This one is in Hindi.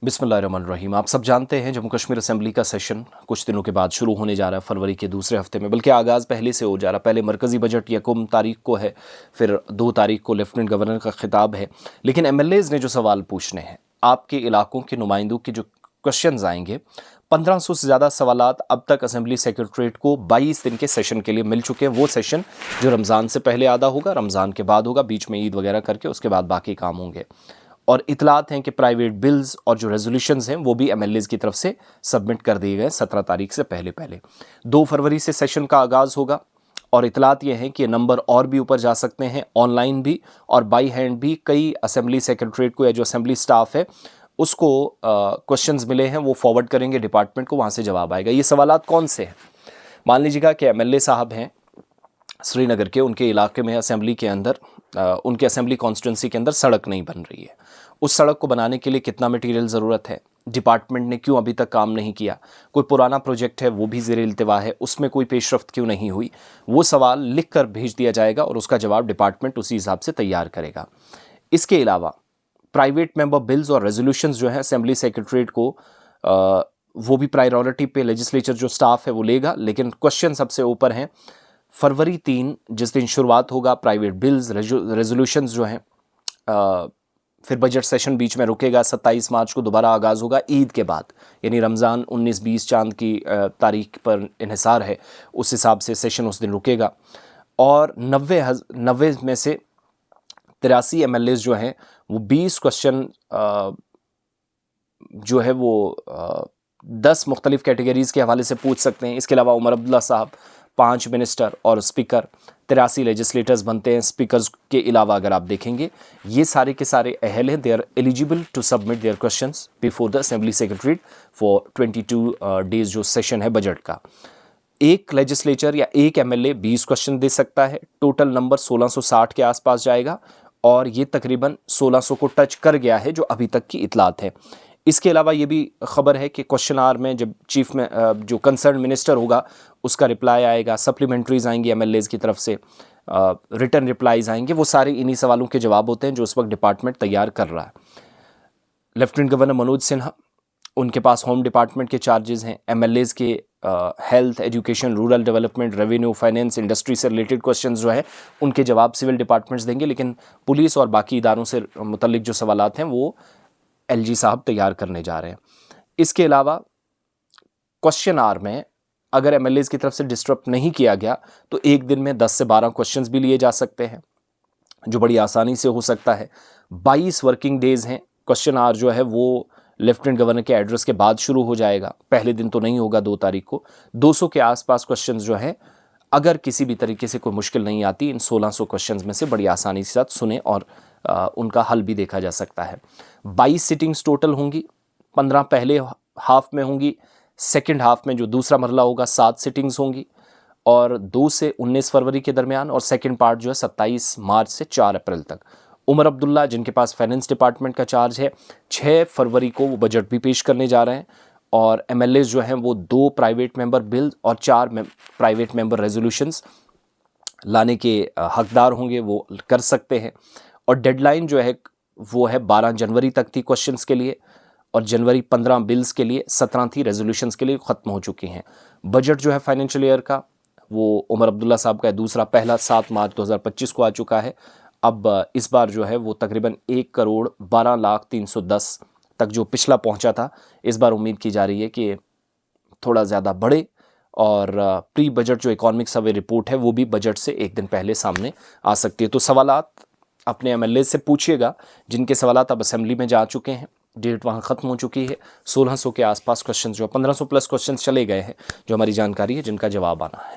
बिस्मिल्लाहिर्रहमानिर्रहीम। आप सब जानते हैं जम्मू कश्मीर असेंबली का सेशन कुछ दिनों के बाद शुरू होने जा रहा है, फरवरी के दूसरे हफ्ते में, बल्कि आगाज़ पहले से हो जा रहा है। पहले मरकज़ी बजट 1 तारीख को है, फिर 2 तारीख को लेफ्टिनेंट गवर्नर का खिताब है। लेकिन एमएलएज़ ने जो सवाल पूछने हैं, आपके इलाकों के नुमाइंदों के जो क्वेश्चंस आएंगे, 1500 से ज़्यादा सवालात अब तक असेंबली सेक्रेटरीट को 22 दिन के सेशन के लिए मिल चुके हैं। वो सेशन जो रमज़ान से पहले आधा होगा, रमज़ान के बाद होगा, बीच में ईद वगैरह करके उसके बाद बाकी काम होंगे। और इतलात हैं कि प्राइवेट बिल्स और जो रेजोल्यूशंस हैं वो भी एमएलएज़ की तरफ से सबमिट कर दिए गए 17 तारीख से पहले 2 फरवरी से सेशन का आगाज़ होगा। और इतलात ये हैं कि ये नंबर और भी ऊपर जा सकते हैं, ऑनलाइन भी और बाई हैंड भी। कई असेंबली सेक्रेटरीट को या जो असेंबली स्टाफ है उसको क्वेश्चंस मिले हैं, वो फॉरवर्ड करेंगे डिपार्टमेंट को, वहाँ से जवाब आएगा। ये सवालात कौन से हैं? मान लीजिएगा कि एमएलए साहब हैं श्रीनगर के, उनके इलाके में असेंबली के अंदर उनके असेंबली कॉन्स्टिट्यूंसी के अंदर सड़क नहीं बन रही है। उस सड़क को बनाने के लिए कितना मटेरियल ज़रूरत है, डिपार्टमेंट ने क्यों अभी तक काम नहीं किया, कोई पुराना प्रोजेक्ट है वो भी ज़ेर इल्तिवा है, उसमें कोई पेशरफ्त क्यों नहीं हुई, वो सवाल लिख कर भेज दिया जाएगा और उसका जवाब डिपार्टमेंट उसी हिसाब से तैयार करेगा। इसके अलावा प्राइवेट मेंबर बिल्स और रेजोल्यूशंस जो है असेंबली सेक्रेटरीट को वो भी प्रायोरिटी पे लेजिस्लेचर जो स्टाफ है वो लेगा। लेकिन क्वेश्चन सबसे ऊपर हैं फरवरी 3 जिस दिन शुरुआत होगा, प्राइवेट बिल्स रेजोल्यूशंस जो हैं, फिर बजट सेशन बीच में रुकेगा, 27 मार्च को दोबारा आगाज़ होगा ईद के बाद, यानी रमज़ान 19-20 चांद की तारीख पर इन्हिसार है, उस हिसाब से सेशन उस दिन रुकेगा। और 90 में से 83 एमएलएज़ जो हैं वो 20 क्वेश्चन जो है वो 10 मुख्तलिफ कैटेगरीज़ के हवाले से पूछ सकते हैं। इसके अलावा उमर अब्दुल्ला साहब, 5 मिनिस्टर और स्पीकर, 83 लेजिस्लेटर्स बनते हैं। स्पीकर्स के अलावा अगर आप देखेंगे ये सारे के सारे अहल हैं, they are eligible to submit their questions before the assembly secretariat for 22 days जो सेशन है बजट का। एक लेजिस्लेचर या एक एमएलए 20 क्वेश्चन दे सकता है। टोटल नंबर 1660 के आसपास जाएगा और ये तकरीबन 1600 को टच कर गया है जो अभी तक की इतलात है। इसके अलावा ये भी खबर है कि क्वेश्चन आवर में जब चीफ में जो कंसर्न मिनिस्टर होगा उसका रिप्लाई आएगा, सप्लीमेंट्रीज आएंगी एमएलएज़ की तरफ से, रिटर्न रिप्लाईज आएंगे, वो सारे इन्हीं सवालों के जवाब होते हैं जो उस वक्त डिपार्टमेंट तैयार कर रहा है। लेफ्टिनेंट गवर्नर मनोज सिन्हा, उनके पास होम डिपार्टमेंट के चार्जेस हैं। एमएलएज़ के health, education, rural development, revenue, finance, industry से रिलेटेड क्वेश्चंस जो हैं उनके जवाब सिविल डिपार्टमेंट्स देंगे। लेकिन पुलिस और बाकी इदारों से मुतल्लिक जो सवालात हैं वो एलजी साहब तैयार करने जा रहे हैं। इसके अलावा क्वेश्चन आवर में अगर एमएलएज़ की तरफ से डिस्टर्ब नहीं किया गया तो एक दिन में 10 से 12 क्वेश्चंस भी लिए जा सकते हैं, जो बड़ी आसानी से हो सकता है। 22 वर्किंग डेज हैं। क्वेश्चन आवर जो है वो लेफ्टिनेंट गवर्नर के एड्रेस के बाद शुरू हो जाएगा, पहले दिन तो नहीं होगा 2 तारीख को। 200 के आसपास क्वेश्चंस जो हैं, अगर किसी भी तरीके से कोई मुश्किल नहीं आती, इन 1600 क्वेश्चंस में से बड़ी आसानी के साथ सुने और उनका हल भी देखा जा सकता है। 22 सिटिंग्स टोटल होंगी, 15 पहले हाफ में होंगी, सेकंड हाफ में जो दूसरा मरला होगा 7 सिटिंग्स होंगी और 2 से 19 फरवरी के दरमियान, और सेकंड पार्ट जो है 27 मार्च से 4 अप्रैल तक। उमर अब्दुल्ला जिनके पास फाइनेंस डिपार्टमेंट का चार्ज है, 6 फरवरी को वो बजट भी पेश करने जा रहे हैं। और एमएलएज़ जो हैं वो 2 प्राइवेट मेंबर बिल और 4 प्राइवेट मेंबर रेजोल्यूशंस लाने के हकदार होंगे, वो कर सकते हैं। और डेडलाइन जो है वो है 12 जनवरी तक थी क्वेश्चंस के लिए, और जनवरी 15 बिल्स के लिए, 17 थी रेजोल्यूशंस के लिए, ख़त्म हो चुकी हैं। बजट जो है फाइनेंशियल ईयर का वो उमर अब्दुल्ला साहब का दूसरा, पहला 7 मार्च 2025 को आ चुका है। अब इस बार जो है वो तकरीबन 1,12,03,10 तक जो पिछला पहुंचा था, इस बार उम्मीद की जा रही है कि थोड़ा ज़्यादा बढ़े। और प्री बजट जो इकॉनमिक सर्वे रिपोर्ट है वो भी बजट से एक दिन पहले सामने आ सकती है। तो सवालात अपने एमएलए से पूछिएगा जिनके सवालात अब असेंबली में जा चुके हैं, डेट वहाँ ख़त्म हो चुकी है। 1600 के आसपास क्वेश्चन जो 1500 प्लस क्वेश्चन चले गए हैं, जो हमारी जानकारी है, जिनका जवाब आना है।